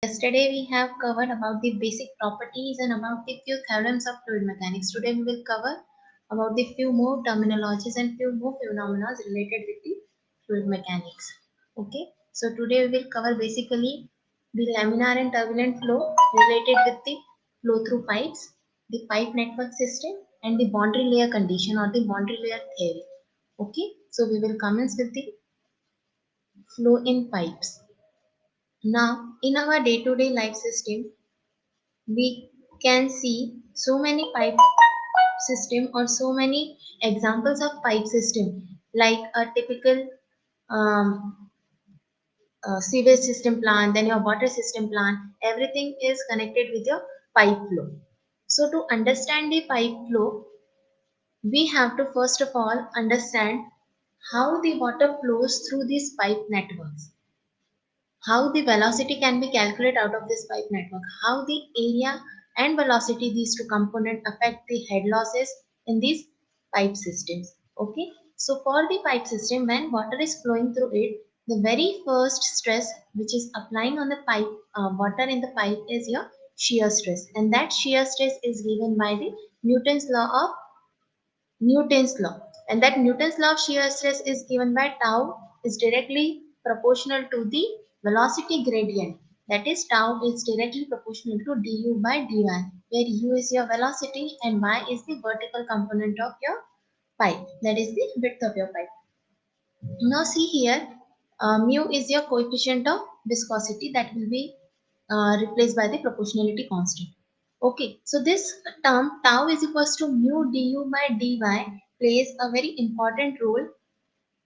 Yesterday we have covered about the basic properties and about the few theorems of fluid mechanics. Today we will cover about the few more terminologies and few more phenomena related with the fluid mechanics. Okay, so today we will cover basically the laminar and turbulent flow related with the flow through pipes, the pipe network system, and the boundary layer condition or the boundary layer theory. Okay, so we will commence with the flow in pipes. Now, in our day-to-day life system, we can see so many pipe system or so many examples of pipe system like a typical um, sewage system plant, then your water system plant, everything is connected with your pipe flow. So to understand the pipe flow, we have to first of all understand how the water flows through these pipe networks, how the velocity can be calculated out of this pipe network, how the area and velocity these two components affect the head losses in these pipe systems. Okay, so for the pipe system, when water is flowing through it, the very first stress which is applying on the pipe, water in the pipe is your shear stress, and that shear stress is given by the Newton's law, and that Newton's law of shear stress is given by tau is directly proportional to the velocity gradient. That is, tau is directly proportional to du by dy, where u is your velocity and y is the vertical component of your pipe. That is the width of your pipe. Now see here, mu is your coefficient of viscosity that will be replaced by the proportionality constant. Okay, so this term tau is equals to mu du by dy plays a very important role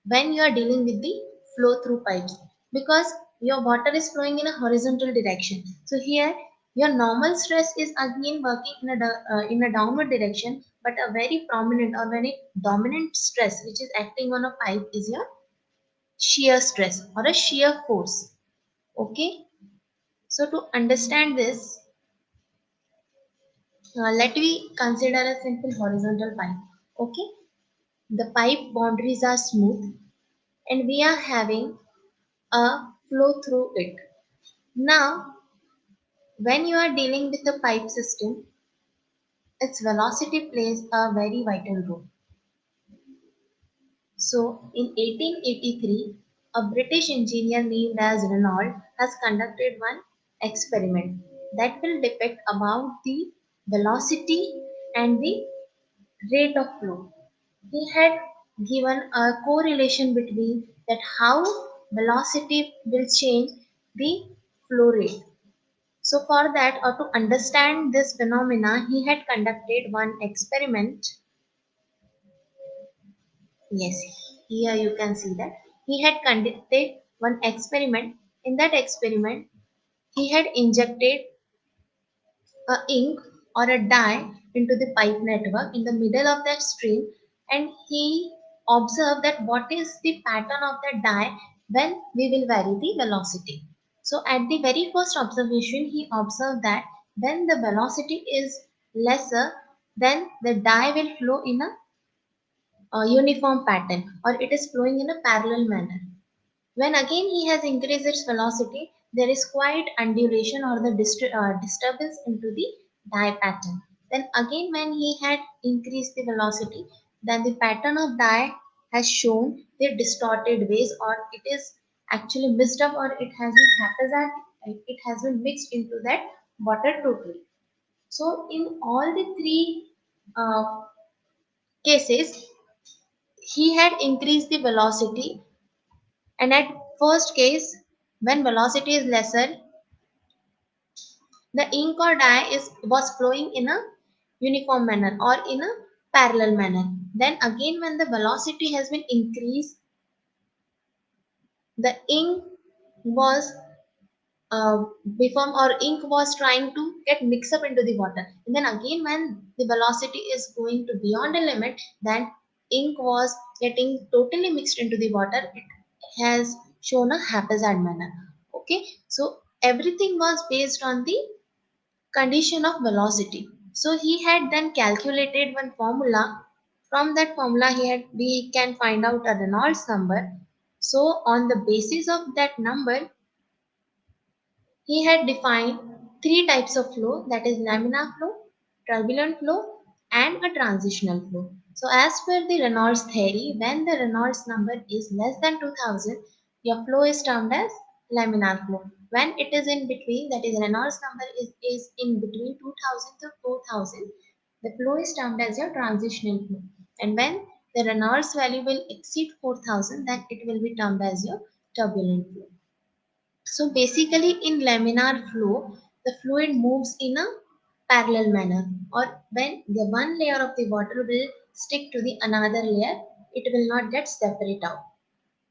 when you are dealing with the flow through pipes, because your water is flowing in a horizontal direction. So here your normal stress is again working in a downward direction, but a very prominent or very dominant stress which is acting on a pipe is your shear stress or a shear force. Okay, so to understand this, let we consider a simple horizontal pipe. Okay, the pipe boundaries are smooth and we are having a flow through it. Now, when you are dealing with a pipe system, its velocity plays a very vital role. So, in 1883, a British engineer named as Renault has conducted one experiment that will depict about the velocity and the rate of flow. He had given a correlation between that how velocity will change the flow rate. So for that, or to understand this phenomena, he had conducted one experiment. Yes, here you can see that he had conducted one experiment. In that experiment, he had injected a ink or a dye into the pipe network in the middle of that stream, and he observed that what is the pattern of the dye when we will vary the velocity. So at the very first observation he observed that when the velocity is lesser, then the dye will flow in a uniform pattern, or it is flowing in a parallel manner. When again he has increased its velocity, there is quite undulation or the disturbance into the dye pattern. Then again when he had increased the velocity, then the pattern of dye has shown the distorted ways, or it is actually mixed up, or it has been haphazard, it has been mixed into that water totally. So in all the three uh, cases, he had increased the velocity, and at first case, when velocity is lesser, the ink or dye was flowing in a uniform manner or in a parallel manner. Then again, when the velocity has been increased, the ink was uh, before, or ink was trying to get mixed up into the water. And then again, when the velocity is going to beyond a limit, then ink was getting totally mixed into the water. It has shown a haphazard manner. Okay, so everything was based on the condition of velocity. So he had then calculated one formula. From that formula, we can find out a Reynolds number. So on the basis of that number, He had defined three types of flow, that is laminar flow, turbulent flow, and a transitional flow. So as per the Reynolds theory, when the Reynolds number is less than 2000, your flow is termed as laminar flow. When it is in between, that is Reynolds number is in between 2000 to 4000, the flow is termed as your transitional flow. And when the Reynolds value will exceed 4000, then it will be termed as your turbulent flow. So basically in laminar flow, the fluid moves in a parallel manner, or when the one layer of the water will stick to the another layer, it will not get separate out.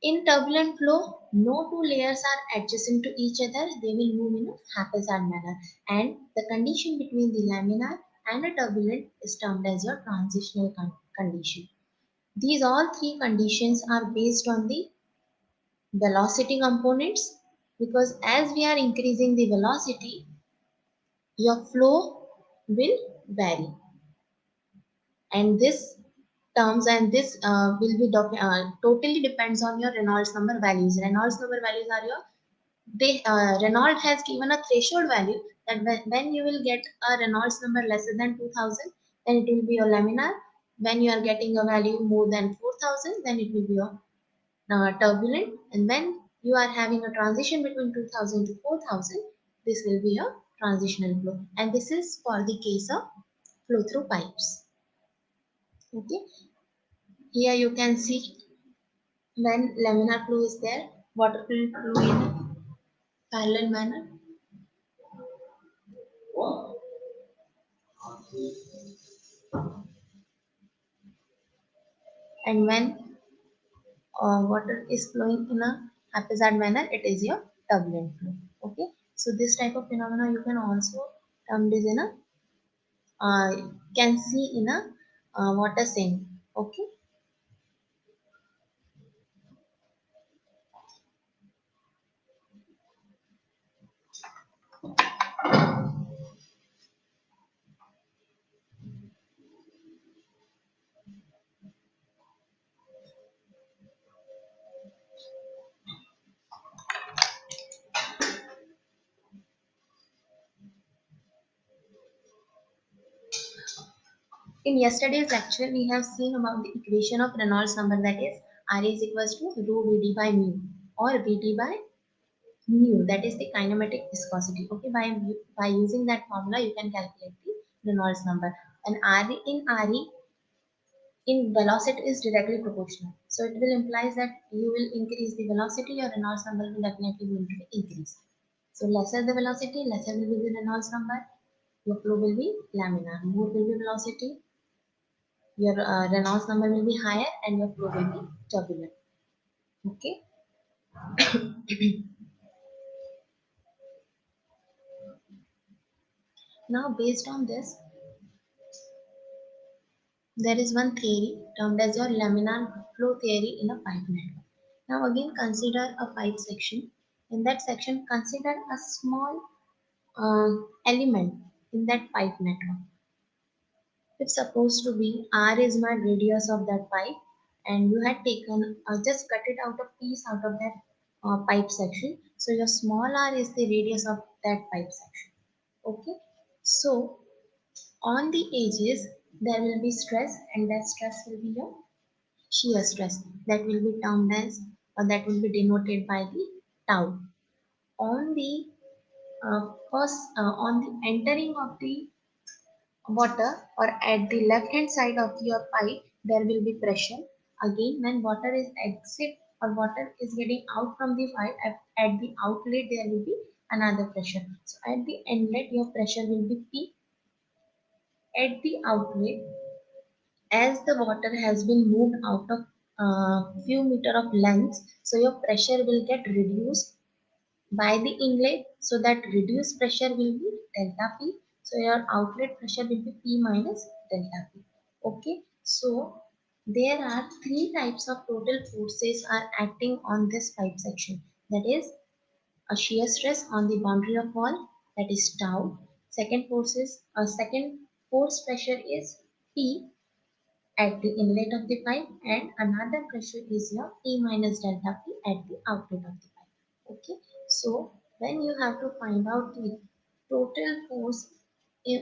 In turbulent flow, no two layers are adjacent to each other, they will move in a haphazard manner, and the condition between the laminar and a turbulent is termed as your transitional condition. These all three conditions are based on the velocity components, because as we are increasing the velocity, your flow will vary, and this terms and this will be totally depends on your Reynolds number values. Reynolds number values are your, they Reynolds has given a threshold value that when you will get a Reynolds number lesser than 2000, then it will be your laminar. When you are getting a value more than 4000, then it will be your turbulent, and when you are having a transition between 2000 to 4000, this will be a transitional flow, and this is for the case of flow through pipes. Okay, here you can see when laminar flow is there, water will flow in parallel manner, and when water is flowing in a haphazard manner, it is your turbulent flow. Okay, so this type of phenomena you can also term this in a uh, can see in a water sink. Okay. In yesterday's lecture, we have seen about the equation of Reynolds number, that is R is equals to rho Vd by mu, or Vd by mu, that is the kinematic viscosity. Okay, by using that formula, you can calculate the Reynolds number. And Re in velocity is directly proportional. So it will implies that you will increase the velocity, your Reynolds number will definitely going to increase. So lesser the velocity, lesser will be the Reynolds number. Your flow will be laminar. More will be velocity, your Reynolds number will be higher, and your flow will be turbulent. Okay. Now, based on this, there is one theory termed as your laminar flow theory in a pipe network. Now, again, consider a pipe section. In that section, consider a small element in that pipe network. It's supposed to be R is my radius of that pipe, and you had taken just cut it out a piece out of that pipe section. So your small r is the radius of that pipe section. Okay, so on the edges there will be stress, and that stress will be your shear stress, that will be termed as, or that will be denoted by the tau. On the on the entering of the water, or at the left hand side of your pipe, there will be pressure. Again, when water is exit or water is getting out from the pipe, at the outlet there will be another pressure. So at the inlet your pressure will be P. At the outlet, as the water has been moved out of few meter of length, so your pressure will get reduced by the inlet, so that reduced pressure will be delta P. So your outlet pressure will be P minus delta P. Okay, so there are three types of total forces are acting on this pipe section. That is a shear stress on the boundary of wall, that is tau. Second force is a second force pressure is P at the inlet of the pipe, and another pressure is your P minus delta P at the outlet of the pipe. Okay, so Then you have to find out the total force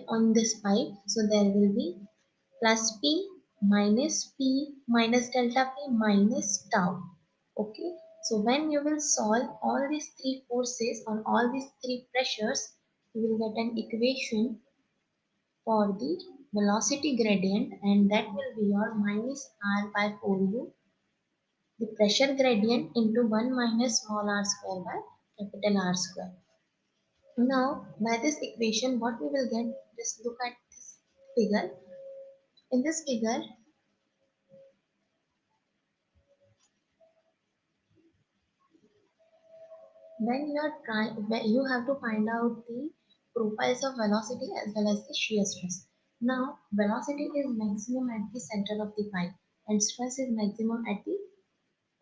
on this pipe. So there will be plus P minus delta P minus tau. Okay. So when you will solve all these three forces on all these three pressures, you will get an equation for the velocity gradient, and that will be your minus R by 4U, the pressure gradient into 1 minus small r square by capital R square. Now, by this equation, what we will get, just look at this figure. In this figure, when you are trying, you have to find out the profiles of velocity as well as the shear stress. Now, velocity is maximum at the center of the pipe, and stress is maximum at the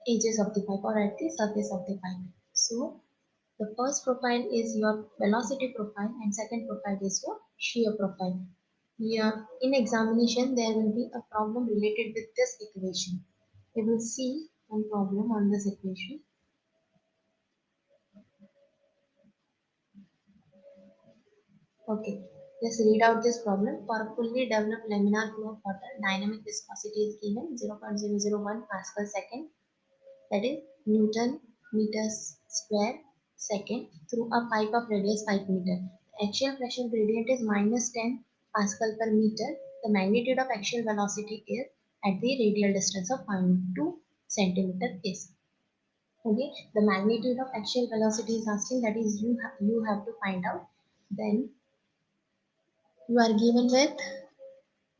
edges of the pipe or at the surface of the pipe. So, the first profile is your velocity profile, and second profile is your shear profile. Yeah, in examination there will be a problem related with this equation. We will see one problem on this equation. Okay, let's read out this problem. For a fully developed laminar flow of water, dynamic viscosity is given 0.001 Pascal second, that is Newton meters square second, through a pipe of radius 5 meter. The axial pressure gradient is minus 10 Pascal per meter. The magnitude of axial velocity is at the radial distance of 0.2 centimeter is. Okay, the magnitude of axial velocity is asking, that is you have to find out. Then you are given with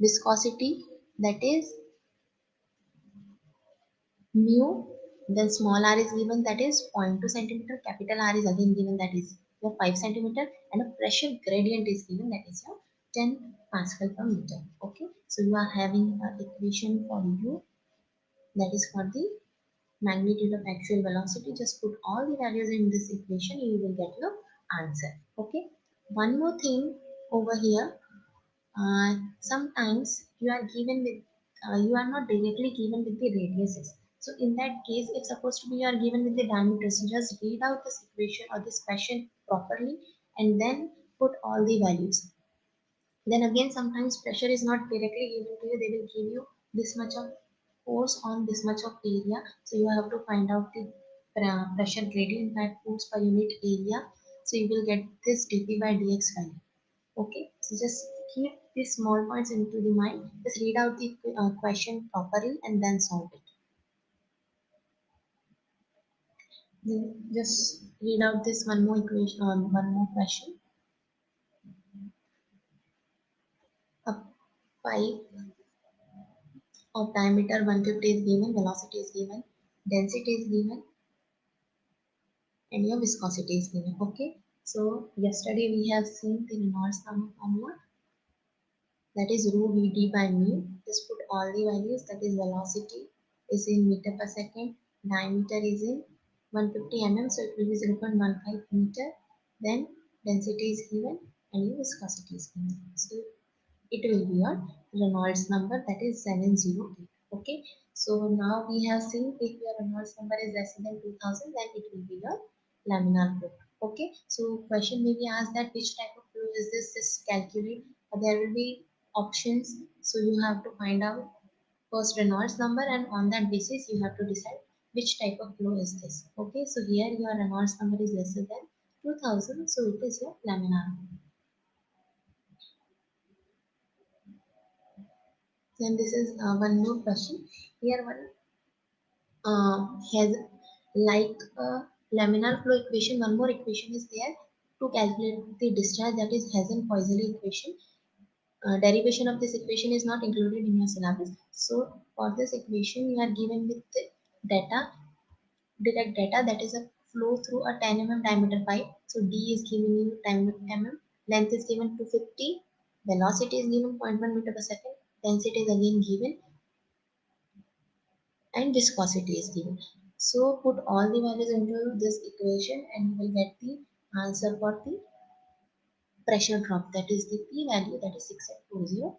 viscosity, that is mu, then small r is given, that is 0.2 centimeter, capital R is again given, that is your 5 centimeter, and a pressure gradient is given, that is your 10 Pascal per meter. Okay, so you are having an equation for you, that is for the magnitude of axial velocity. Just put all the values in this equation, you will get your answer. Okay, one more thing over here. Sometimes you are given with you are not directly given with the radiuses. So in that case, if supposed to be you are given with the diameter, so just read out this equation or this question properly and then put all the values. Then again, sometimes pressure is not directly given to you. They will give you this much of force on this much of area. So you have to find out the pressure gradient by force per unit area. So you will get this dp by dx value. Okay, so just keep these small points into the mind. Just read out the question properly and then solve it. Just read out this one more equation on one more question. A pipe of diameter 150 is given, velocity is given, density is given, and your viscosity is given. Okay, so yesterday we have seen the Reynolds number formula, that is rho Vd by mu. Just put all the values, that is velocity is in meter per second, diameter is in 150 mm, so it will be 0.15 meter. Then density is given and your viscosity is given. So it will be your Reynolds number, that is 708. Okay, so now we have seen if your Reynolds number is less than 2000, then it will be your laminar flow. Okay, so question may be asked that which type of flow is this? Just calculate. There will be options, so you have to find out first Reynolds number, and on that basis you have to decide which type of flow is this. Okay, so here your Reynolds number is lesser than 2000, so it is your laminar. Then this is one more question. Here one has like a laminar flow equation. One more equation is there to calculate the discharge, that is Hazen-Poiseuille equation. Derivation of this equation is not included in your syllabus. So for this equation, you are given with the data, direct data, that is a flow through a 10 mm diameter pipe. So D is giving you 10 mm, length is given 250, velocity is given 0.1 meter per second, density is again given, and viscosity is given. So put all the values into this equation and you will get the answer for the pressure drop, that is the P value, that is 6820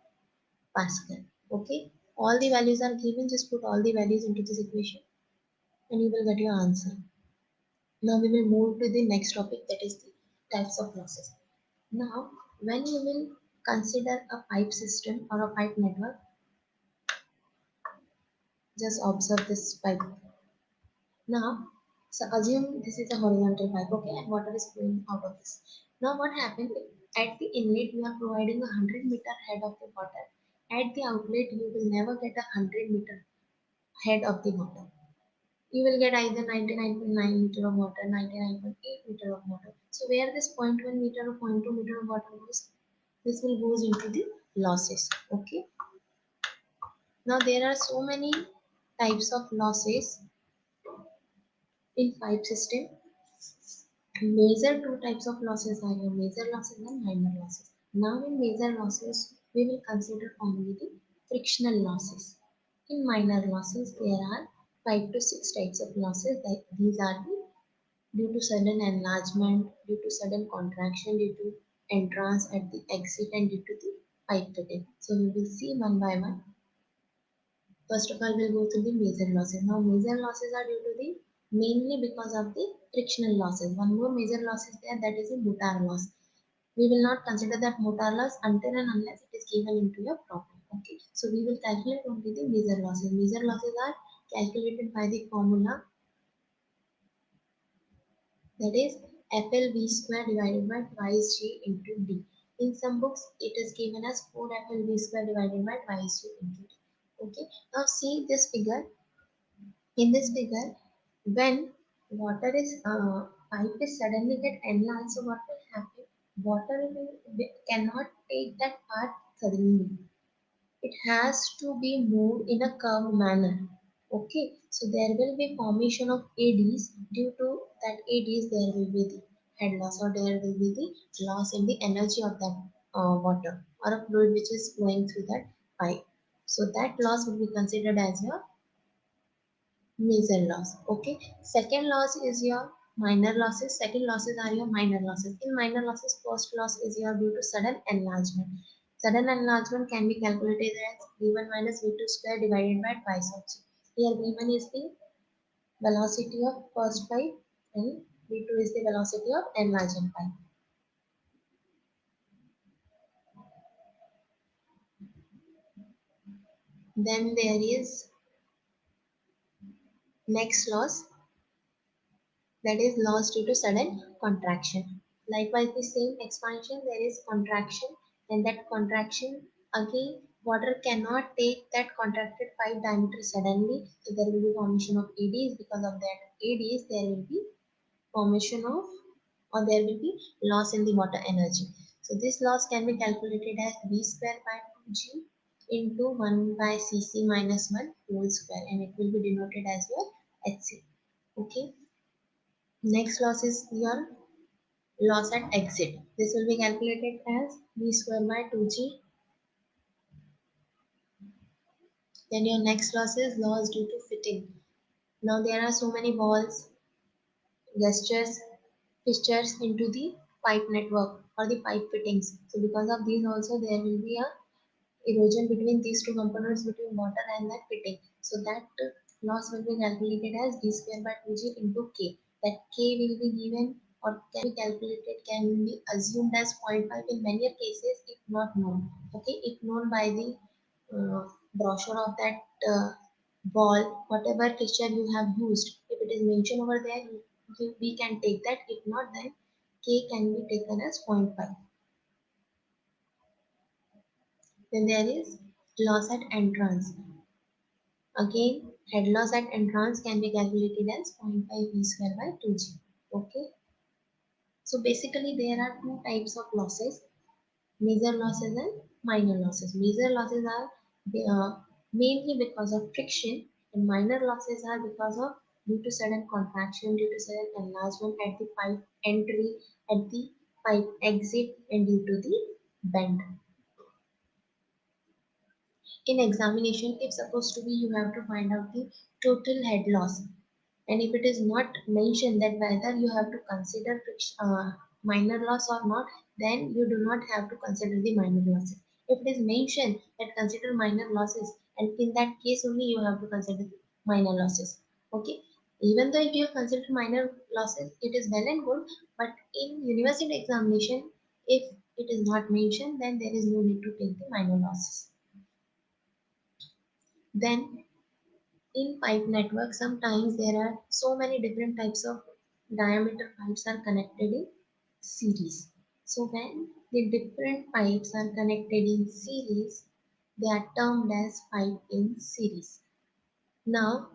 Pascal. Okay, all the values are given, just put all the values into this equation and you will get your answer. Now we will move to the next topic, that is the types of losses. Now, when you will consider a pipe system or a pipe network, just observe this pipe. Now, so assume this is a horizontal pipe, okay, and water is flowing out of this. Now, what happened? At the inlet, you are providing a 100-meter head of the water. At the outlet, you will never get a 100-meter head of the water. You will get either 99.9 meter of water, 99.8 meter of water. So where this zero point 0.1 meter or zero point 0.2 meter of water goes, this will goes into the losses. Okay. Now there are so many types of losses in pipe system. Major two types of losses are your major losses and minor losses. Now in major losses, we will consider only the frictional losses. In minor losses, there are 5 to 6 types of losses. That these are the due to sudden enlargement, due to sudden contraction, due to entrance at the exit, and due to the pipe fitting. So we will see one by one. First of all, we'll go to the major losses. Now, major losses are due to the mainly because of the frictional losses. One more major loss is there, that is a motor loss. We will not consider that motor loss until and unless it is given into your problem. Okay, so we will calculate only the major losses. Major losses are calculated by the formula, that is FLV square divided by twice G into D. In some books, it is given as 4 FLV square divided by twice G into D. Okay, now see this figure. In this figure, when water is pipe is suddenly get enlarged, so what will happen? Cannot take that part suddenly. It has to be moved in a curved manner. Okay, so there will be formation of ADs. Due to that ADs, there will be the head loss, or there will be the loss in the energy of that water or a fluid which is flowing through that pipe. So that loss will be considered as your major loss. Okay, second loss is your minor losses. Second losses are your minor losses. In minor losses, first loss is your due to sudden enlargement. Sudden enlargement can be calculated as v1 minus v2 square divided by twice of g. Here v1 is the velocity of first pipe and v2 is the velocity of enlarging pipe. Then there is next loss, that is loss due to sudden contraction. Likewise, the same expansion, there is contraction, and that contraction again, water cannot take that contracted pipe diameter suddenly, so there will be formation of ADs. Because of that ADs, there will be formation of, or there will be loss in the water energy. So this loss can be calculated as V square by 2G into 1 by Cc minus 1 whole square, and it will be denoted as your Hc. Okay. Next loss is your loss at exit. This will be calculated as V square by 2G. Then your next loss is loss due to fitting. Now there are so many balls, gestures, fixtures into the pipe network or the pipe fittings. So because of these also there will be a erosion between these two components, between water and that fitting. So that loss will be calculated as d square by 2g into k. That k will be given or can be calculated, can be assumed as 0.5 in many cases if not known. Okay, if known by the brochure of that ball, whatever fixture you have used, if it is mentioned over there, we can take that. If not, then k can be taken as 0.5. Then there is loss at entrance. Again, head loss at entrance can be calculated as 0.5 V square by 2G. Okay. So basically there are two types of losses, major losses and minor losses. Major losses are mainly because of friction, and minor losses are because of due to sudden contraction, due to sudden enlargement at the pipe entry, at the pipe exit, and due to the bend. In examination, if supposed to be you have to find out the total head loss, and if it is not mentioned that whether you have to consider minor loss or not, then you do not have to consider the minor losses. If it is mentioned that consider minor losses, and in that case only you have to consider the minor losses. Okay. Even though if you consider minor losses, it is well and good, but in university examination, if it is not mentioned, then there is no need to take the minor losses. Then in pipe network, sometimes there are so many different types of diameter pipes are connected in series. So when the different pipes are connected in series, they are termed as pipe in series. Now,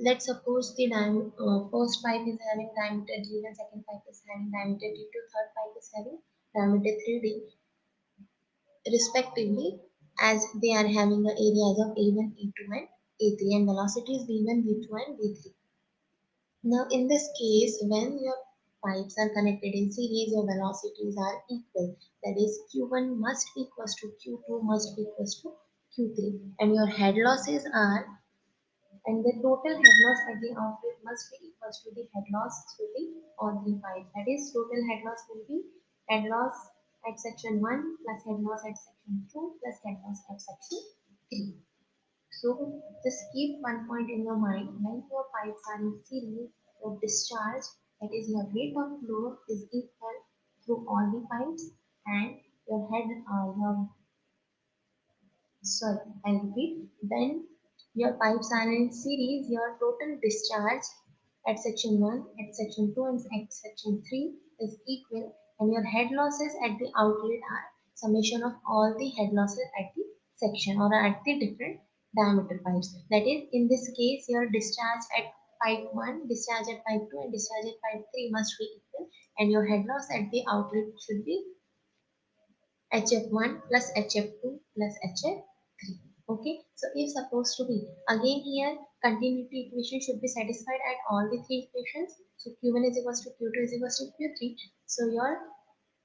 let's suppose the first pipe is having diameter d and second pipe is having diameter d2, third pipe is having diameter 3d respectively, as they are having the areas of A1, A2 and A3 and velocities V1, V2 and V3. Now in this case, when your pipes are connected in series, your velocities are equal. That is Q1 must be equals to Q2 must be equals to Q3, and your head losses are, and the total head loss at the outlet must be equals to the head loss through the all three pipes. That is, total head loss will be head loss at section 1 plus head loss at section 2 plus head loss at section 3. So just keep one point in your mind: when your pipes are in series, your discharge, that is your rate of flow, is equal through all the pipes, and your head, your sorry, I'll repeat. When your pipes are in series, your total discharge at section 1, at section 2, and at section 3 is equal, and your head losses at the outlet are summation of all the head losses at the section or at the different diameter pipes. That is, in this case, your discharge at pipe 1, discharge at pipe 2, and discharge at pipe 3 must be equal, and your head loss at the outlet should be HF1 plus HF2 plus HF3. Okay, so if supposed to be, again here continuity equation should be satisfied at all the three equations. So Q1 is equals to Q2 is equals to Q3. So your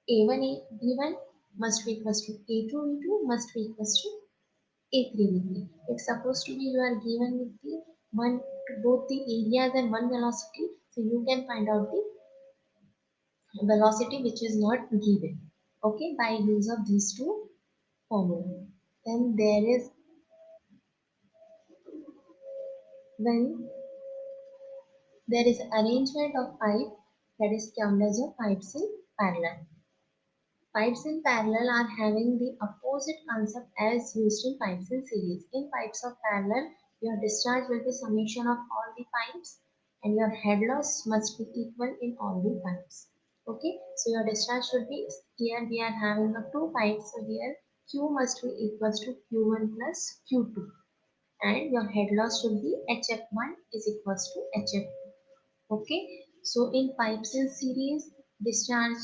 A1 B1 must be equals to A2 E2 must be equals to A3 V3. It's supposed to be you are given with the one, both the areas and one velocity, so you can find out the velocity which is not given. Okay, by use of these two formula. Then there is, when there is arrangement of pipe, that is termed as a pipes in parallel. Pipes in parallel are having the opposite concept as used in pipes in series. In pipes of parallel, your discharge will be summation of all the pipes, and your head loss must be equal in all the pipes. Okay, so your discharge should be, here we are having the two pipes, so here Q must be equals to Q1 plus Q2, and your head loss should be HF1 is equals to HF2. Okay, so in pipes in series, discharge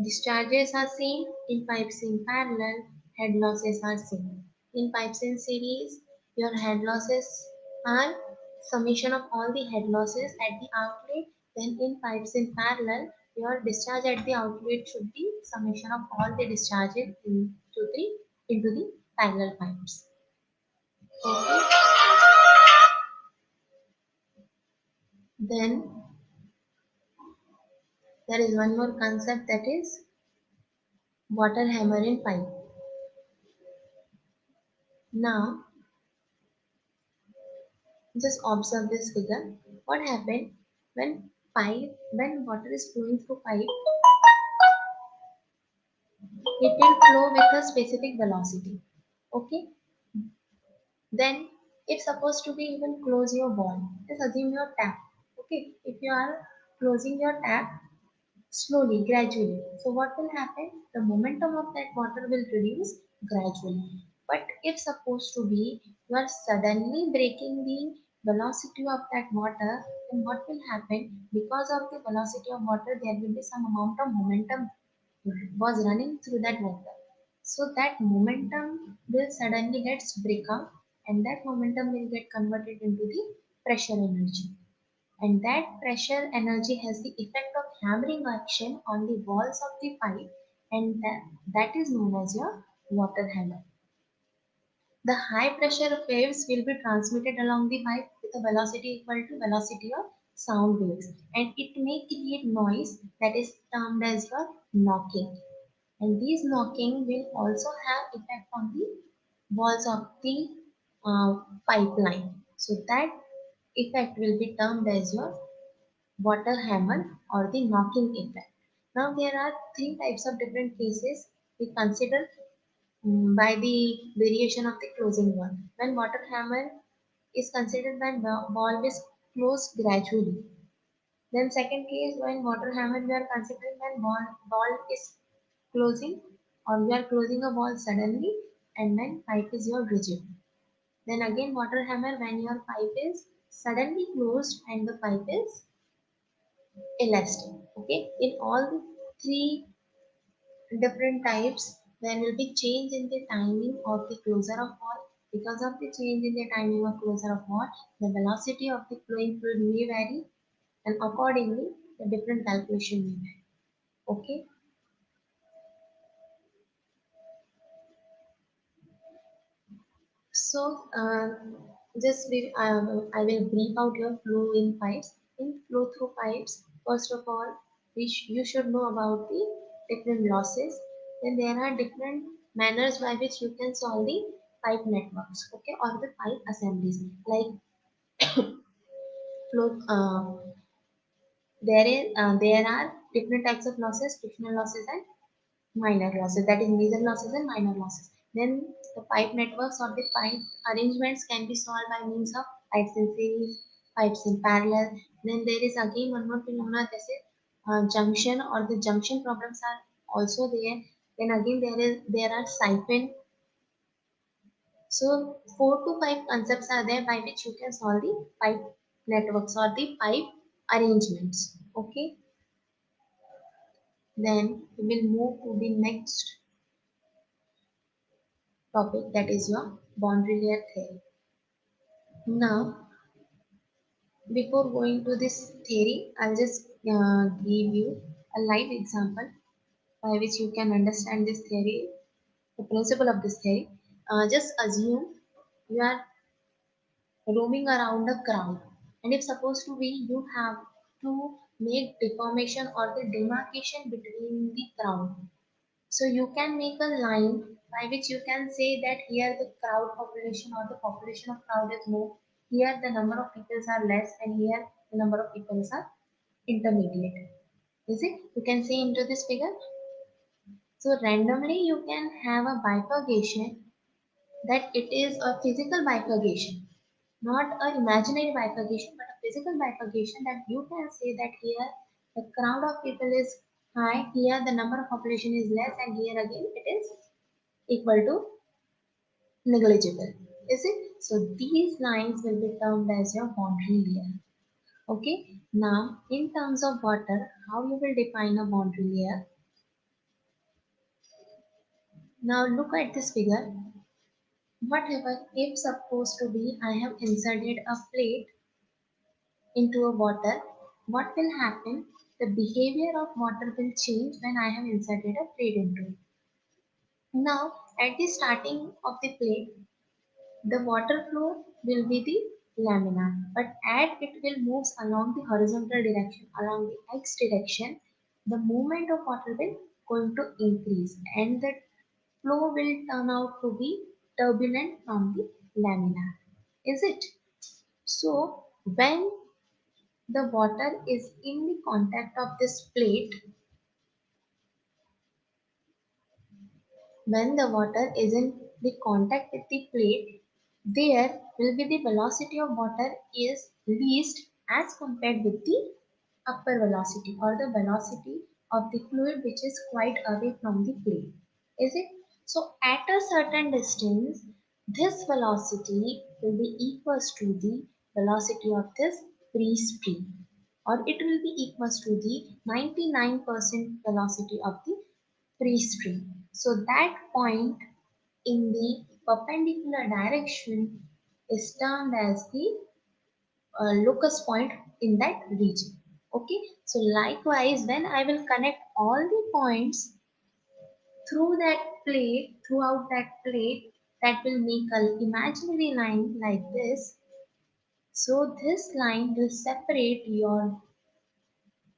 discharges are same. In pipes in parallel, head losses are same. In pipes in series, your head losses are summation of all the head losses at the outlet. Then in pipes in parallel, your discharge at the outlet should be summation of all the discharges into the parallel pipes. Okay. Then there is one more concept, that is water hammer in pipe. Now, just observe this figure. What happened when when water is flowing through pipe, it will flow with a specific velocity. Okay. Then it's supposed to be, even close your valve. Just assume your tap. Okay. If you are closing your tap slowly, gradually, so what will happen? The momentum of that water will reduce gradually. But if supposed to be you are suddenly breaking the velocity of that water, then what will happen? Because of the velocity of water, there will be some amount of momentum was running through that water. So that momentum will suddenly gets break up, and that momentum will get converted into the pressure energy, and that pressure energy has the effect of hammering action on the walls of the pipe, and that is known as your water hammer. The high pressure waves will be transmitted along the pipe with a velocity equal to velocity of sound waves, and it may create noise that is termed as your knocking, and these knocking will also have effect on the walls of the pipeline, so that effect will be termed as your water hammer or the knocking effect. Now there are three types of different cases we consider by the variation of the closing wall. When water hammer is considered when valve is closed gradually. Then second case when water hammer we are considering when valve is closing or we are closing a valve suddenly and when pipe is your rigid. Then again water hammer when your pipe is suddenly closed and the pipe is elastic. Okay, in all the three different types, there will be change in the timing of the closure of wall. Because of the change in the timing of closure of wall, the velocity of the flowing fluid may vary and accordingly the different calculation may vary. Okay, so I will brief out your flow in pipes. In flow through pipes, first of all, you should know about the different losses. Then there are different manners by which you can solve the pipe networks, okay, or the pipe assemblies. Like flow, there are different types of losses, frictional losses and minor losses, that is major losses and minor losses. Then the pipe networks or the pipe arrangements can be solved by means of pipes in series, pipes in parallel. Then there is again one more phenomena, this is junction or the junction problems are also there. Then again there are siphon. So 4 to 5 concepts are there by which you can solve the pipe networks or the pipe arrangements. Okay, then we will move to the next topic, that is your boundary layer theory. Now, before going to this theory, I'll just give you a live example by which you can understand this theory, the principle of this theory. Just assume you are roaming around a crowd, and if supposed to be you have to make deformation or the demarcation between the crowd. So you can make a line by which you can say that here the crowd population or the population of crowd is more, here the number of people are less, and here the number of people are intermediate. Is it? You can see into this figure. So randomly you can have a bifurcation, that it is a physical bifurcation, not an imaginary bifurcation, but a physical bifurcation, that you can say that here the crowd of people is high, here the number of population is less, and here again it is equal to negligible. Is it? So these lines will be termed as your boundary layer. Okay. Now, in terms of water, how you will define a boundary layer? Now look at this figure. Whatever, if supposed to be I have inserted a plate into a water, what will happen? The behavior of water will change when I have inserted a plate into it. Now, at the starting of the plate, the water flow will be the laminar, but as it will move along the horizontal direction, along the x direction, the movement of water will going to increase and the flow will turn out to be turbulent from the laminar. Is it? So when the water is in the contact of this plate, when the water is in the contact with the plate, there will be the velocity of water is least as compared with the upper velocity or the velocity of the fluid which is quite away from the plate. Is it? So at a certain distance, this velocity will be equals to the velocity of this free stream, or it will be equals to the 99% velocity of the free stream. So that point in the perpendicular direction is termed as the locus point in that region. Okay, so likewise, when I will connect all the points through that plate, throughout that plate, that will make an imaginary line like this. So this line will separate your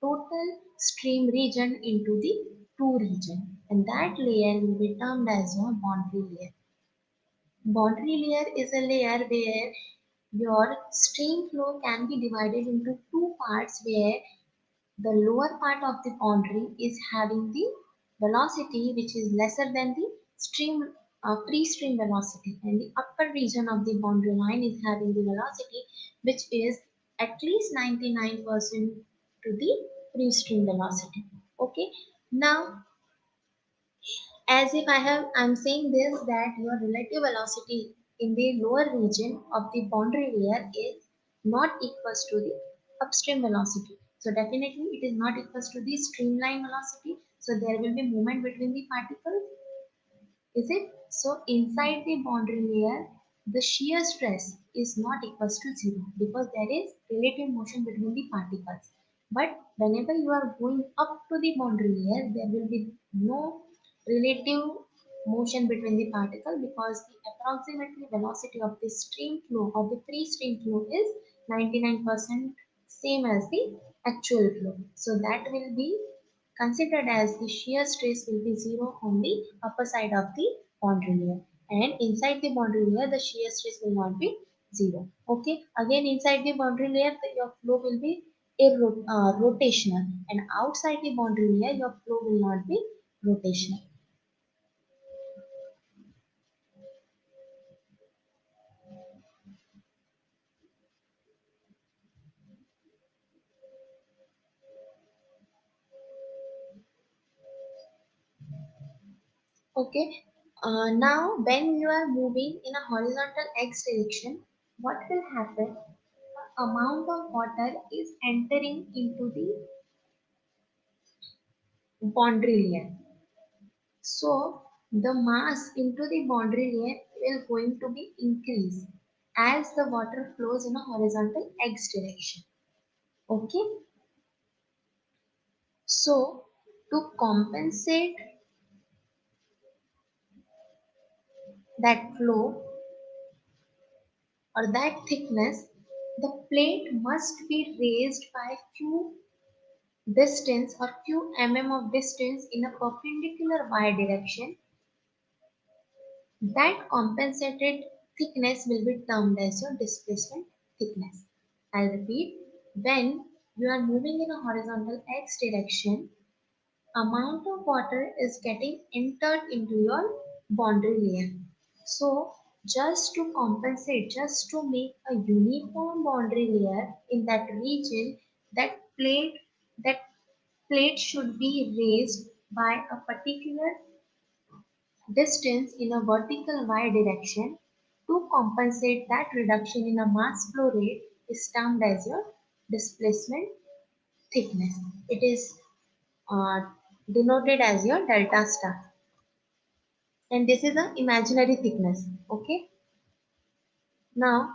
total stream region into the two region, and that layer will be termed as your boundary layer. Boundary layer is a layer where Your stream flow can be divided into two parts where the lower part of the boundary is having the velocity which is lesser than the stream free stream velocity, and the upper region of the boundary line is having the velocity which is at least 99% to the free stream velocity. Okay, now as if I'm saying this that your relative velocity in the lower region of the boundary layer is not equals to the upstream velocity. So definitely it is not equals to the streamline velocity. So there will be movement between the particles, is it? So inside the boundary layer, the shear stress is not equals to zero because there is relative motion between the particles. But whenever you are going up to the boundary layer, there will be no relative motion between the particle because the approximately velocity of the stream flow or the free stream flow is 99% same as the actual flow. So that will be considered as the shear stress will be zero on the upper side of the boundary layer, and inside the boundary layer the shear stress will not be zero. Okay, again inside the boundary layer your flow will be rotational, and outside the boundary layer your flow will not be rotational. Okay, now when you are moving in a horizontal x direction, what will happen? Amount of water is entering into the boundary layer. So the mass into the boundary layer will going to be increased as the water flows in a horizontal x direction. Okay. So to compensate that flow or that thickness, the plate must be raised by few distance or few of distance in a perpendicular y direction. That compensated thickness will be termed as your displacement thickness. I'll repeat. When you are moving in a horizontal x direction, amount of water is getting entered into your boundary layer. So just to compensate, just to make a uniform boundary layer in that region, that plate that plate should be raised by a particular distance in a vertical y direction. To compensate that reduction in a mass flow rate is termed as your displacement thickness. It is uh, denoted as your delta star, and this is an imaginary thickness. Okay, now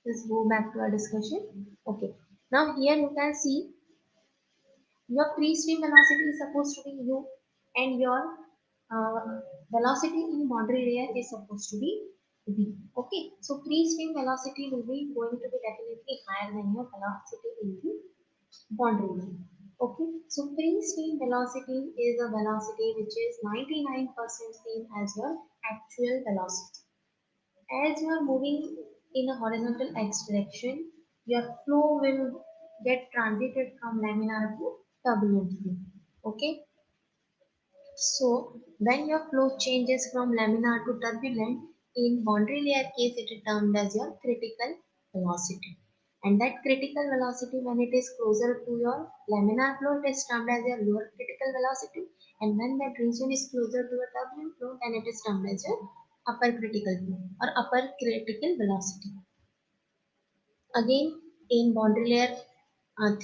let's go back to our discussion. Okay, now here you can see your free stream velocity is supposed to be u, and your uh, velocity in boundary layer is supposed to be v. Okay, so free stream velocity will be going to be definitely higher than your velocity in the boundary layer. Okay, so free stream velocity is a velocity which is 99% same as your actual velocity. As you are moving in a horizontal x direction, your flow will get transited from laminar to turbulent flow. Okay, so when your flow changes from laminar to turbulent, in boundary layer case it is termed as your critical velocity. And that critical velocity when it is closer to your laminar flow it is termed as your lower critical velocity. And when that region is closer to a turbulent flow then it is termed as your upper critical flow or upper critical velocity. Again, in boundary layer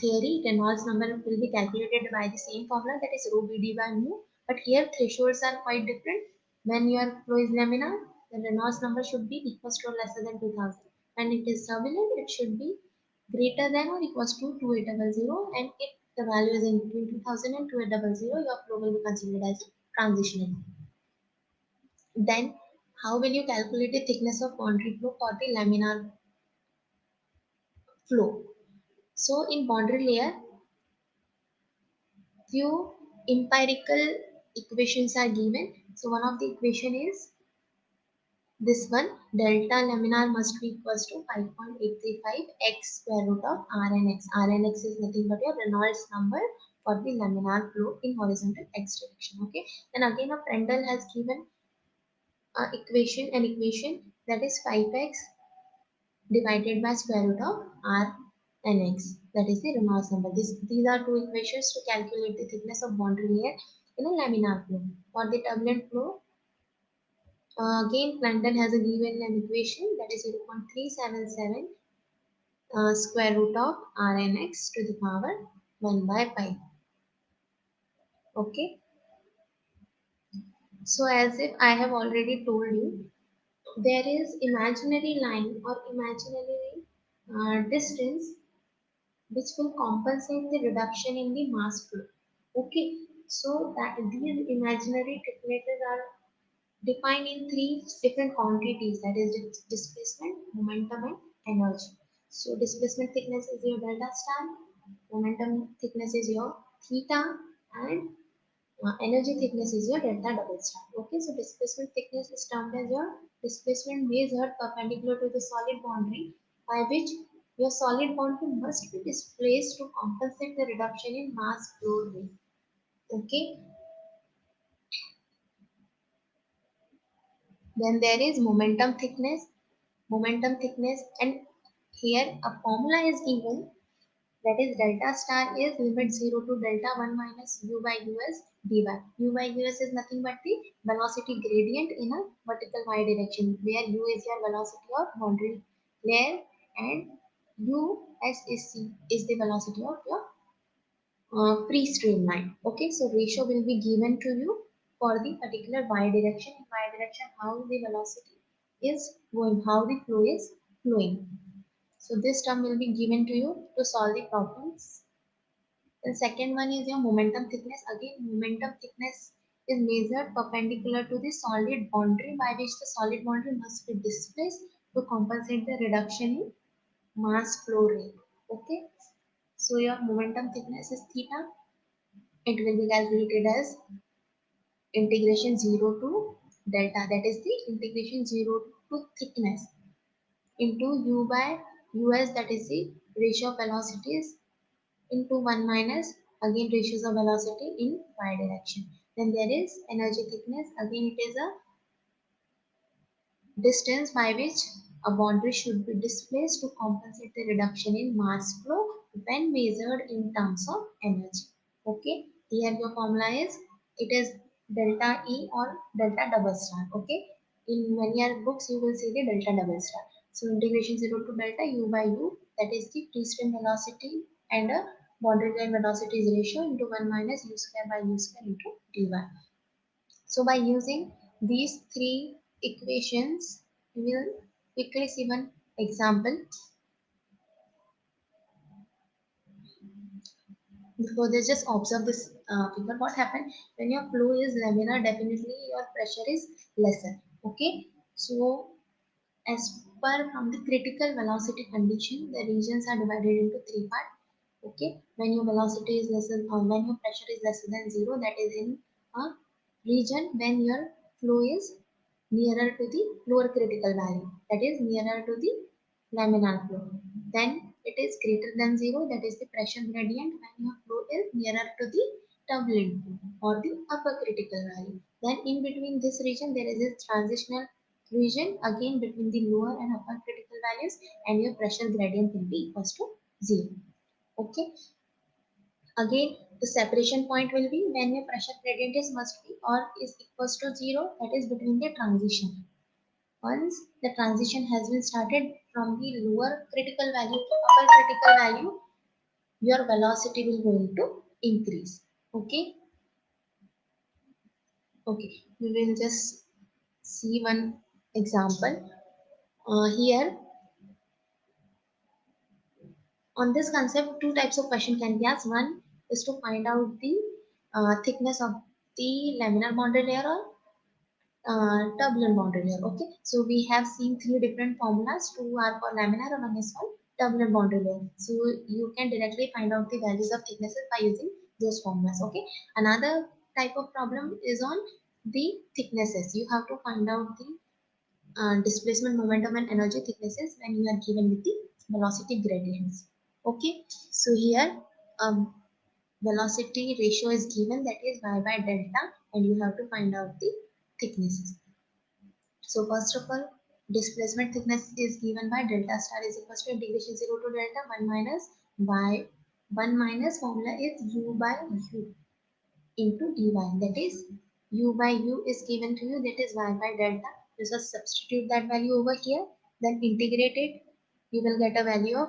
theory, Reynolds number will be calculated by the same formula, that is rho BD by mu. But here thresholds are quite different. When your flow is laminar, the Reynolds number should be equals to or lesser than 2000. When it is turbulent, it should be greater than or equals to 2800. And if the value is in between 2000 and 2800, your flow will be considered as transitional. Then, how will you calculate the thickness of boundary flow for the laminar flow? So in boundary layer, few empirical equations are given. So one of the equation is This one, delta laminar must be equals to 5.835 x square root of Rnx. Rnx is nothing but your Reynolds number for the laminar flow in horizontal x direction. Okay. Then again, a Prandtl has given an equation that is 5x divided by square root of Rnx. That is the Reynolds number. These are two equations to calculate the thickness of boundary layer in a laminar flow. For the turbulent flow, again, Prandtl has a given an equation that is 0.377 square root of Rnx to the power 1 by pi. Okay. So as if I have already told you, there is imaginary line or imaginary distance which will compensate the reduction in the mass flow. Okay. So that these imaginary thicknesses are defined in three different quantities, that is displacement, momentum and energy. So displacement thickness is your delta star, momentum thickness is your theta, and energy thickness is your delta double star. Okay, so displacement thickness is termed as your displacement measured perpendicular to the solid boundary by which your solid boundary must be displaced to compensate the reduction in mass flow rate. Okay, then there is momentum thickness, and here a formula is given, that is delta star is limit 0 to delta 1 minus u by us dy. U by us is nothing but the velocity gradient in a vertical y direction, where u is your velocity of boundary layer and us is the velocity of your free streamline. Okay, so ratio will be given to you for the particular y direction. In y direction, how the velocity is going, how the flow is flowing. So this term will be given to you to solve the problems. The second one is your momentum thickness. Again, momentum thickness is measured perpendicular to the solid boundary by which the solid boundary must be displaced to compensate the reduction in mass flow rate. Okay, so your momentum thickness is theta. It will be calculated as integration 0 to delta, that is the integration 0 to thickness into u by us, that is the ratio of velocities, into 1 minus again ratios of velocity in y direction. Then there is energy thickness. Again, it is a distance by which a boundary should be displaced to compensate the reduction in mass flow when measured in terms of energy. Okay, here your formula is, it is delta E or delta double star. Okay, in many other books you will see the delta double star. So integration 0 to delta u by u, that is the free stream velocity and a boundary line velocities ratio into 1 minus u square by u square into dy. So by using these three equations, we will quickly see one example. Before this, just observe this figure. What happened when your flow is laminar? Definitely, your pressure is lesser. Okay, so as per from the critical velocity condition, the regions are divided into three parts. Okay, when your velocity is lesser, or when your pressure is lesser than zero, that is in a region when your flow is nearer to the lower critical value, that is nearer to the laminar flow. Then it is greater than zero, that is the pressure gradient when your flow is nearer to the turbulent flow or the upper critical value. Then in between this region, there is a transitional region again between the lower and upper critical values, and your pressure gradient will be equals to zero. Okay, again the separation point will be when your pressure gradient is must be or is equals to zero, that is between the transition. Once the transition has been started from the lower critical value to upper critical value, your velocity will going to increase. Okay, okay, we will just see one example. Here on this concept, two types of question can be asked. One is to find out the thickness of the laminar boundary layer or turbulent boundary layer. Okay, so we have seen three different formulas. Two are for laminar and one is for turbulent boundary layer. So you can directly find out the values of thicknesses by using those formulas. Okay, another type of problem is on the thicknesses. You have to find out the displacement, momentum, and energy thicknesses when you are given with the velocity gradients. Okay, so here um, velocity ratio is given, that is y by delta, and you have to find out the thicknesses. So first of all, displacement thickness is given by delta star is equal to integration 0 to delta 1 minus y, 1 minus formula is u by u into dy, that is u by u is given to you, that is y by delta. You just substitute that value over here, then integrate it, you will get a value of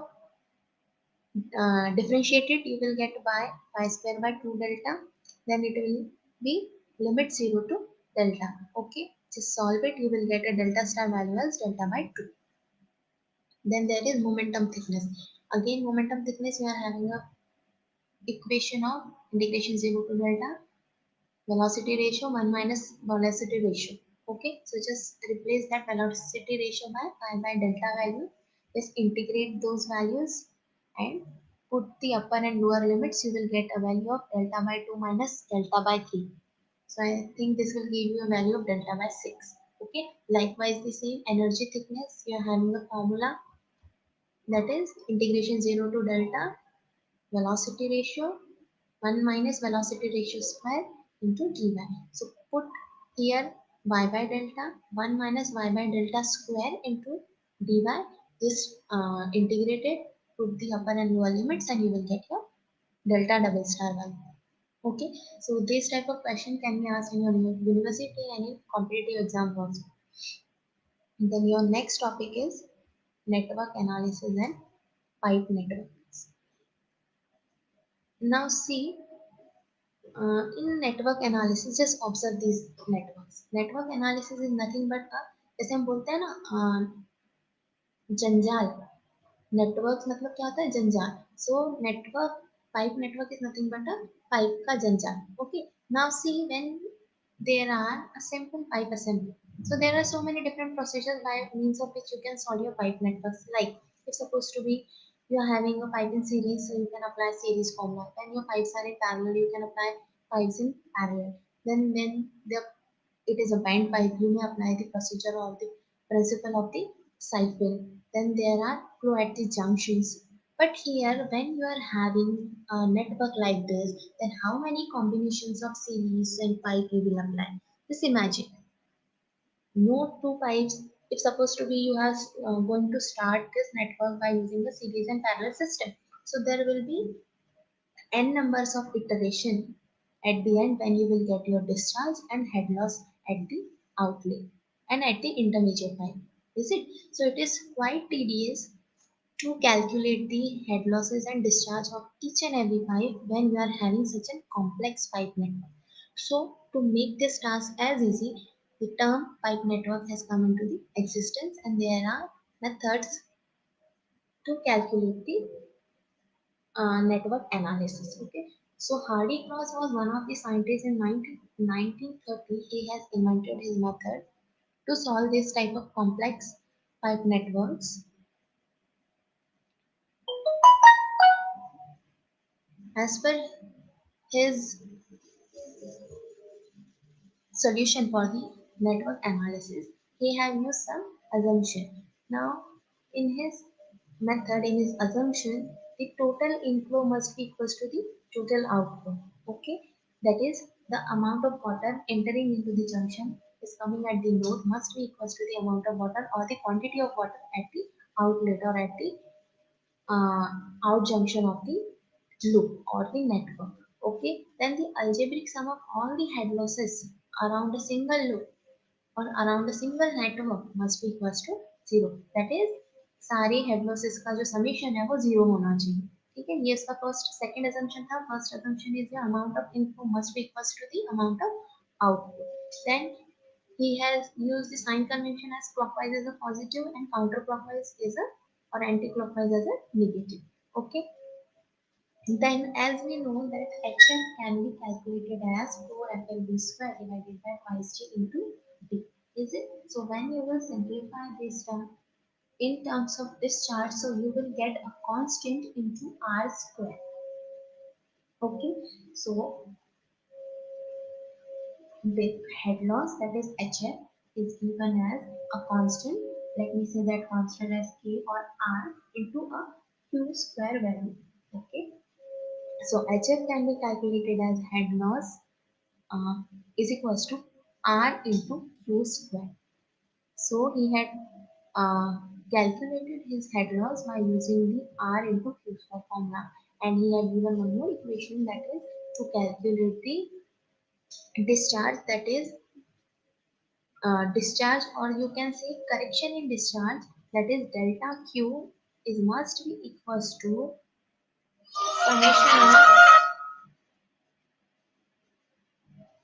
differentiate it, you will get by square by 2 delta, then it will be limit 0 to delta. Okay, just solve it, you will get a delta star value as delta by 2. Then there is momentum thickness. Again, momentum thickness, we are having a equation of integration 0 to delta velocity ratio 1 minus velocity ratio. Okay, so just replace that velocity ratio by pi by delta value. Just integrate those values and put the upper and lower limits. You will get a value of delta by 2 minus delta by 3. So I think this will give you a value of delta by 6. Okay, likewise the same energy thickness, you are having a formula, that is integration 0 to delta velocity ratio 1 minus velocity ratio square into dy. So put here y by delta 1 minus y by delta square into dy. Just integrate it, put the upper and lower limits, and you will get your delta double star value. Okay, so this type of question can be asked in your university and in competitive exams also. Then your next topic is network analysis and pipe networks. Now see, in network analysis, just observe these networks. Network analysis is nothing but a, जैसे हम बोलते हैं ना जंजाल, network मतलब क्या होता है जंजाल. So network, pipe network is nothing but a pipe का जंजाल. Okay, now see when there are a simple pipe assembly. So there are so many different procedures by means of which you can solve your pipe networks. Like if supposed to be you are having a pipe in series, so you can apply series formula. When your pipes are in parallel, you can apply pipes in parallel. Then when the it is a band pipe, you may apply the procedure of the principle of the siphon. Then there are flow at the junctions. But here, when you are having a network like this, then how many combinations of series and pipe you will apply? Just imagine, no two pipes. If supposed to be you are going to start this network by using the series and parallel system, so there will be n numbers of iteration at the end when you will get your discharge and head loss at the outlet and at the intermediate pipe. Is it? So it is quite tedious to calculate the head losses and discharge of each and every pipe when you are having such a complex pipe network. So to make this task as easy, the term pipe network has come into the existence, and there are methods to calculate the network analysis. Okay, so Hardy Cross was one of the scientists in 1930. He has invented his method to solve this type of complex pipe networks. As per his solution for the network analysis, he has used some assumption. Now, in his method, in his assumption, the total inflow must be equal to the total outflow. Okay, that is the amount of water entering into the junction is coming at the node must be equal to the amount of water or the quantity of water at the outlet or at the uh, out junction of the loop or the network. Okay, then the algebraic sum of all the head losses around a single loop or around a single network must be equal to 0. That is सारे head losses का जो summation है वो 0 होना चाहिए. ठीक है, ये इसका first second assumption था. First assumption is the amount of inflow must be equal to the amount of output. Then he has used the sign convention as clockwise as a positive and counterclockwise is a or anti-clockwise as a negative. Okay, then as we know that HM can be calculated as 4FLB square divided by 5G into D. Is it? So when you will simplify this term in terms of discharge, so you will get a constant into R square. Okay, so the head loss, that is HF, is given as a constant. Let me say that constant as k or r into a q square value. Okay. So HF can be calculated as head loss uh, is equals to r into q square. So he had calculated his head loss by using the r into q square formula, and he had given one more equation, that is to calculate the discharge, that is discharge, or you can say correction in discharge, that is delta q is must be equals to summation of,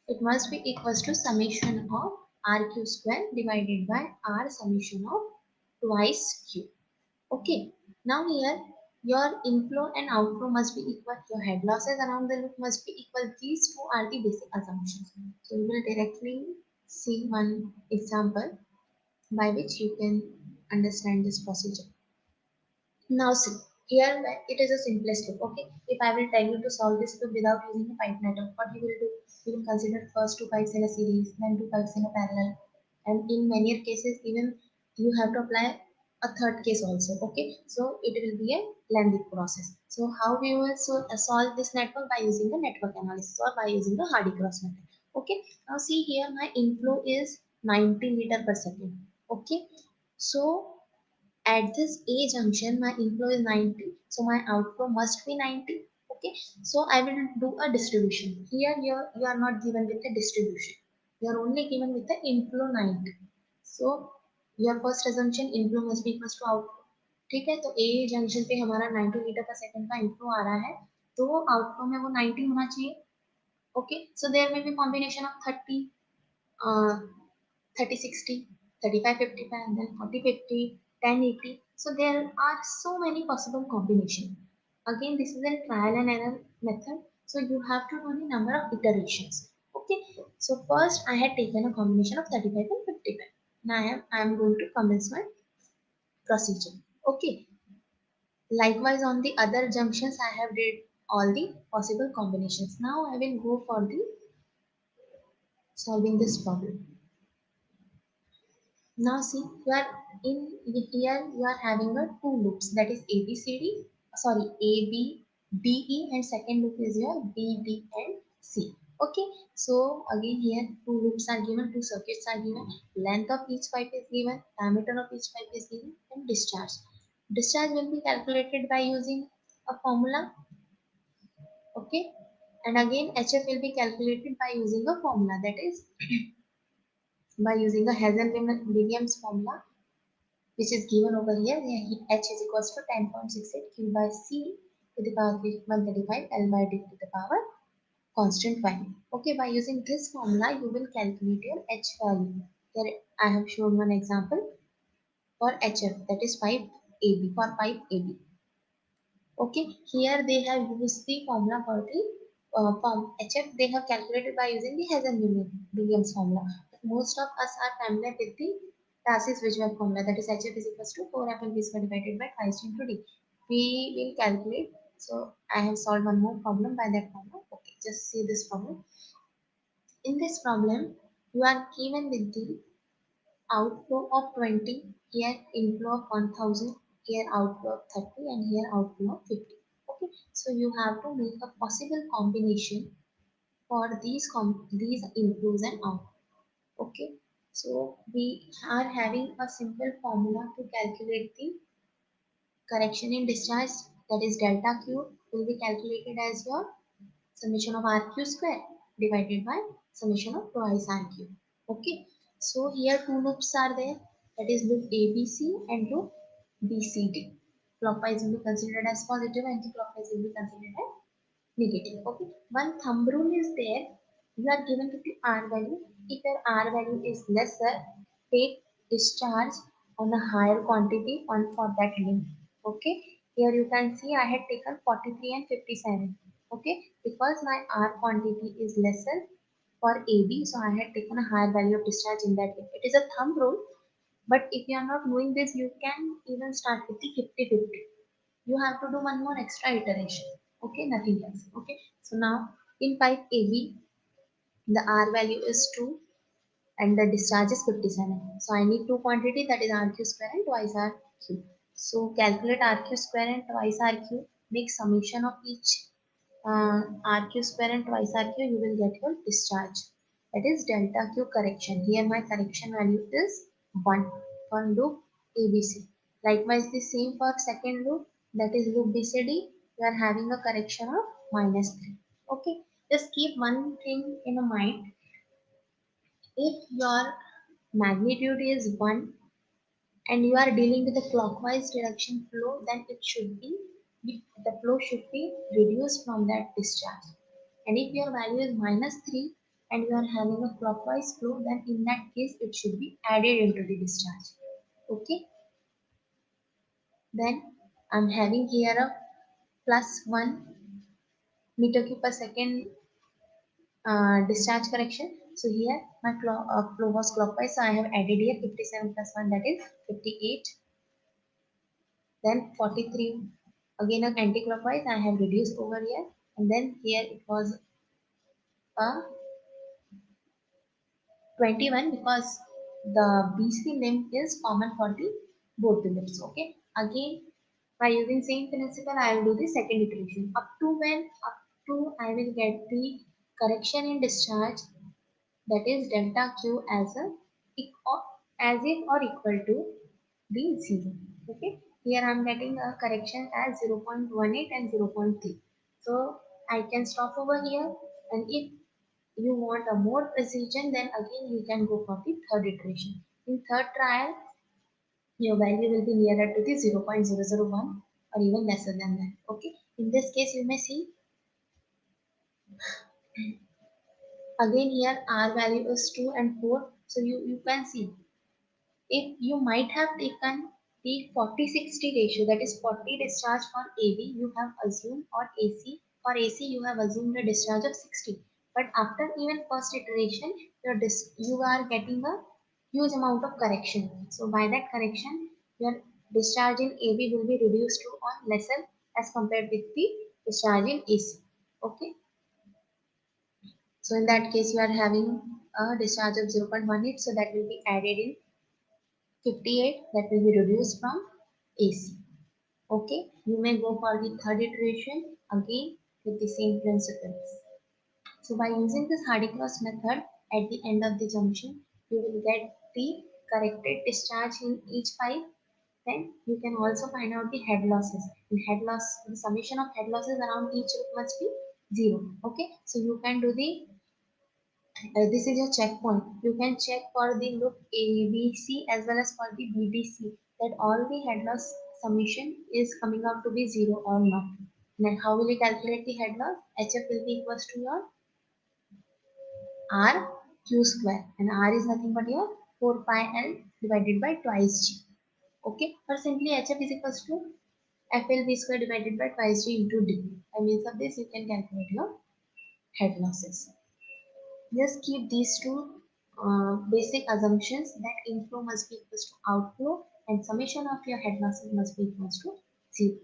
it must be equals to summation of rq square divided by r summation of twice q. Okay. Now here your inflow and outflow must be equal, your head losses around the loop must be equal. These two are the basic assumptions. So we will directly see one example by which you can understand this procedure. Now see, here it is a simplest loop. Okay, if I will tell you to solve this loop without using a pipe network, what you will do? You will consider first two pipes in a series, then two pipes in a parallel, and in many cases even you have to apply a third case also. Okay, so it will be a lengthy process. So how we will solve this network? By using the network analysis or by using the Hardy cross method. Okay, now see here my inflow is 90 meter per second. Okay, so at this A junction, my inflow is 90, so my outflow must be 90. Okay, so I will do a distribution. Here you are not given with a distribution. You are only given with the inflow 90. So your first assumption, inflow must be equals to outflow. ठीक है, तो ए junction पे हमारा 90 metre पर second का inflow आ रहा है, तो आउटफ्लो में वो 90 होना चाहिए. ओके, सो देयर में B combination of 30 30 60, 35 55, and then 40 50, 10 80. So there are so many possible combinations. Again, this is a trial and error method, so you have to do the number of iterations. Okay, so first I had taken a combination of 35 and 55. Now I am going to commence my procedure. Okay, likewise on the other junctions I have did all the possible combinations. Now I will go for the solving this problem. Now see, you are in here you are having a two loops, that is ABCD, sorry AB, BE, and second loop is your BD and C. Okay, so again here two loops are given, two circuits are given, length of each pipe is given, diameter of each pipe is given, and discharge. Discharge will be calculated by using a formula. Okay, and again HF will be calculated by using a formula, that is by using a Hazen-Williams formula, which is given over here. H is equals to 10.68 Q by C to the power 135 L by D to the power constant value. Okay, by using this formula, you will calculate your H value. Here I have shown one example for HF, that is pipe AB, for pipe AB. Okay, here they have used the formula for the form HF, they have calculated by using the Hazen-Williams formula. But most of us are familiar with the Tarsis-Weisbach formula, that is HF is equals to 4 FL V square divided by twice into D. We will calculate. So I have solved one more problem by that formula. Okay, just see this problem. In this problem, you are given with the outflow of 20, here inflow of 1000, here outflow of 30, and here outflow of 50. Okay, so you have to make a possible combination for these inflows and outflows. Okay, so we are having a simple formula to calculate the correction in discharge, that is delta q will be calculated as your summation of rq square divided by summation of twice rq. Okay, so here two loops are there, that is loop ABC and loop BCD. Clockwise will be considered as positive, anti-clockwise will be considered as negative. Okay, one thumb rule is there. You are given to the R value. If your R value is lesser, take discharge on a higher quantity on for that link. Okay, here you can see I had taken 43 and 57. Okay, because my R quantity is lesser for AB, so I had taken a higher value of discharge in that link. It is a thumb rule, but if you are not knowing this, you can even start with the 50-50. You have to do one more extra iteration. Okay, nothing else. Okay, so now in pipe AB, the R value is 2, and the discharge is 57. So I need two quantity, that is RQ square and twice RQ. So calculate RQ square and twice RQ, make summation of each RQ square and twice RQ, you will get your discharge. That is delta Q correction. Here my correction value is 1 for loop ABC. Likewise the same for second loop, that is loop BCD, we are having a correction of -3. Okay, just keep one thing in mind. If your magnitude is 1 and you are dealing with a clockwise direction flow, then it should be, the flow should be reduced from that discharge. And if your value is -3 and you are having a clockwise flow, then in that case it should be added into the discharge. Okay, then I'm having here a +1 meter cube per second discharge correction. So here my flow was clockwise, so I have added here 57 plus 1, that is 58. Then 43, again a anti-clockwise, I have reduced over here, and then here it was a 21 because the BC limb is common for the both the limbs. Okay, again by using same principle, I will do the second iteration up to when, up to I will get the correction in discharge, that is delta Q as a as if or equal to the 0. Okay, here I am getting a correction as 0.18 and 0.3. So I can stop over here, and if you want a more precision, then again you can go for the third iteration. In third trial, your value will be nearer to the 0.001 or even lesser than that. Okay, in this case you may see again here R value is 2 and 4. So you can see if you might have taken the 40-60 ratio, that is 40 discharge for AB, you have assumed, or AC, for AC you have assumed a discharge of 60. But after even first iteration, you are getting a huge amount of correction. So by that correction, your discharge in AB will be reduced to or lesser as compared with the discharge in AC. Okay. So in that case, you are having a discharge of 0.18, so that will be added in 58, that will be reduced from AC. Okay, you may go for the third iteration again with the same principles. So by using this Hardy-Cross method, at the end of the junction, you will get the corrected discharge in each pipe. Then you can also find out the head losses. In head loss, the summation of head losses around each loop must be 0. Okay, so you can do the this is your checkpoint. You can check for the loop ABC as well as for the BDC that all the head loss summation is coming out to be 0 or not. Then how will you calculate the head loss? HF will be equals to your R Q square, and R is nothing but your 4 pi L divided by twice G. Okay, or simply HF is equals to FLB square divided by twice G into D. By means of this, you can calculate your head losses. Just keep these two basic assumptions, that inflow must be equals to outflow and summation of your head losses must be equals to 0.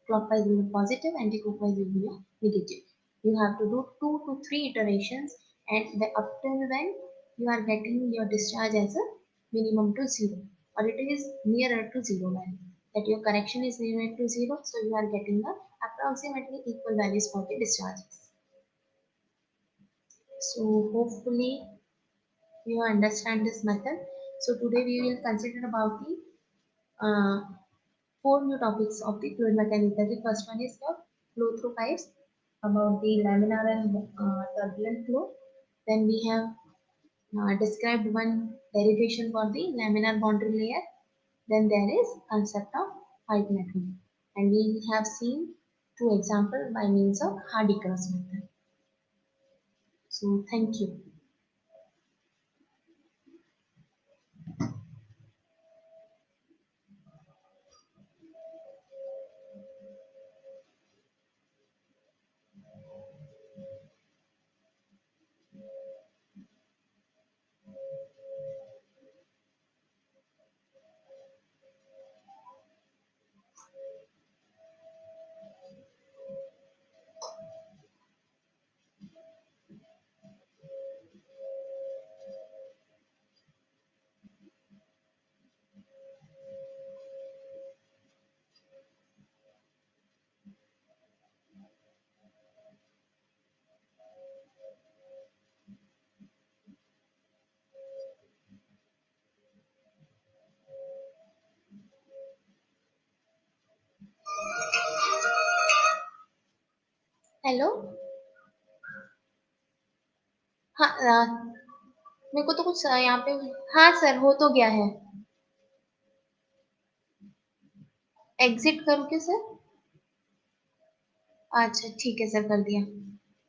Clockwise will be positive, anti-clockwise will be negative. You have to do 2 to 3 iterations, and up till when you are getting your discharge as a minimum to 0, or it is nearer to 0 value. That your correction is nearer to 0, so you are getting the approximately equal values for the discharges. So hopefully you understand this method. So today we will consider about the four new topics of the fluid mechanics. The first one is your flow through pipes, about the laminar and turbulent flow. Then we have described one derivation for the laminar boundary layer. Then there is concept of pipe network, and we have seen two examples by means of Hardy-Cross method. So thank you. Hello. हाँ मेरे को तो कुछ यहाँ पे। हाँ sir, हो तो गया है। एग्जिट करूँ क्या सर? अच्छा ठीक है सर, कर दिया।